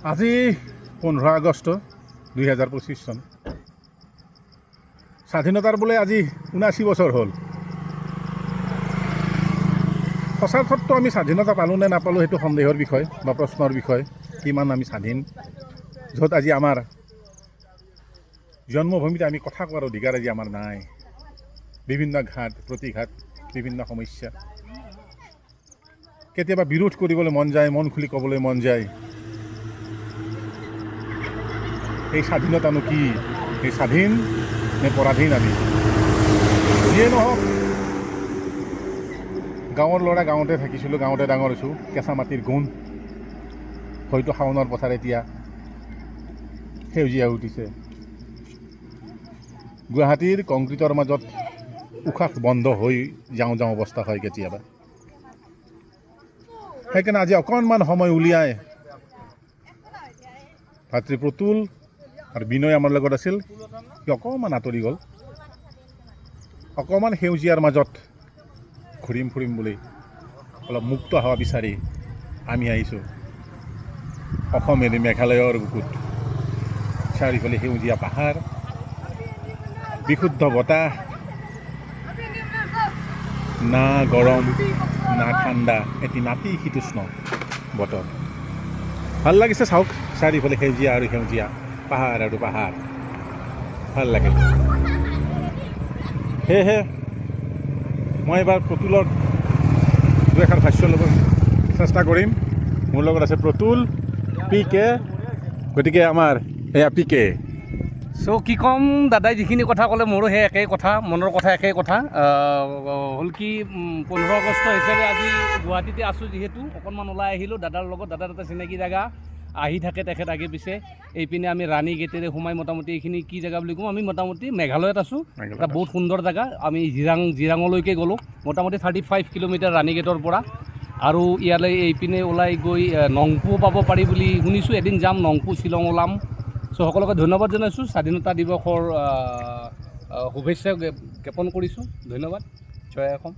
আজি 15 আগষ্ট 2025 চন। স্বাধীনতাৰ বোলে আজি 79 বছৰ হ'ল। সঁচাৰ্থতো আমি স্বাধীনতা পালোঁ নে নাপালোঁ সেইটো সন্দেহৰ বিষয় বা প্ৰশ্নৰ বিষয়। কিমান আমি স্বাধীন, য'ত আজি আমাৰ জন্মভূমিতে আমি কথা কোৱাৰ অধিকাৰ আজি আমাৰ নাই। বিভিন্ন ঘাট প্ৰতিঘাত, বিভিন্ন সমস্যা, কেতিয়াবা বিৰোধ কৰিবলৈ মন যায়, মন খুলি ক'বলৈ মন যায়। এই স্বাধীনতানো কি? এই স্বাধীন নে পৰাধীন? আমি যিয়ে নহওক, গাঁৱৰ ল'ৰা গাঁৱতে থাকিছিলোঁ, গাঁৱতে ডাঙৰ হৈছোঁ। কেঁচা মাটিৰ গুণ, হয়তো শাওণৰ পথাৰ এতিয়া সেউজীয়া উঠিছে। গুৱাহাটীৰ কংক্ৰিটৰ মাজত উশাহ বন্ধ হৈ যাওঁ যাওঁ অৱস্থা হয় কেতিয়াবা। সেইকাৰণে আজি অকণমান সময় উলিয়াই ভাতৃ প্ৰতুল আৰু বিনয় আমাৰ লগত আছিল, সি অকণমান আঁতৰি গ'ল। অকণমান সেউজীয়াৰ মাজত ঘূৰিম ফুৰিম বুলি অলপ মুক্ত হাৱা বিচাৰি আমি আহিছোঁ অসম এৰি মেঘালয়ৰ বুকুত। চাৰিওফালে সেউজীয়া পাহাৰ, বিশুদ্ধ বতাহ, না গৰম না ঠাণ্ডা, এটি নাতিশীতোষ্ণ বতৰ। ভাল লাগিছে চাওক, চাৰিওফালে সেউজীয়া আৰু সেউজীয়া, পাহাৰ আৰু পাহাৰ, ভাল লাগে। সেয়েহে মই এবাৰ প্ৰতুলৰ দুএষাৰ ভাষ্য ল'ব চেষ্টা কৰিম। মোৰ লগত আছে প্ৰতুল, পি কে, গতিকে আমাৰ এয়া পি কে। চ' কি ক'ম, দাদাই যিখিনি কথা ক'লে মোৰো সেই একেই কথা, মনৰ কথা একেই কথা। হ'ল কি 15 আগষ্ট হিচাপে আজি গুৱাহাটীতে আছোঁ যিহেতু, অকণমান ওলাই আহিলোঁ দাদাৰ লগত। দাদাৰ এটা চিনাকি জেগা, আহি থাকে তেখেত আগে পিছে। এইপিনে আমি ৰাণী গেটেৰে সোমাই মোটামুটি এইখিনি কি জেগা বুলি কওঁ, আমি মোটামুটি মেঘালয়ত আছোঁ। এটা বহুত সুন্দৰ জেগা। আমি জিৰাঙলৈকে গ'লোঁ, মোটামুটি 35 কিলোমিটাৰ ৰাণী গেটৰ পৰা। আৰু ইয়ালৈ এইপিনে ওলাই গৈ নংপু পাব পাৰি বুলি শুনিছোঁ। এদিন যাম নংপু, শ্বিলং ওলাম। চ' সকলোকে ধন্যবাদ জনাইছোঁ, স্বাধীনতা দিৱসৰ শুভেচ্ছা জ্ঞাপন কৰিছোঁ। ধন্যবাদ। জয় অসম।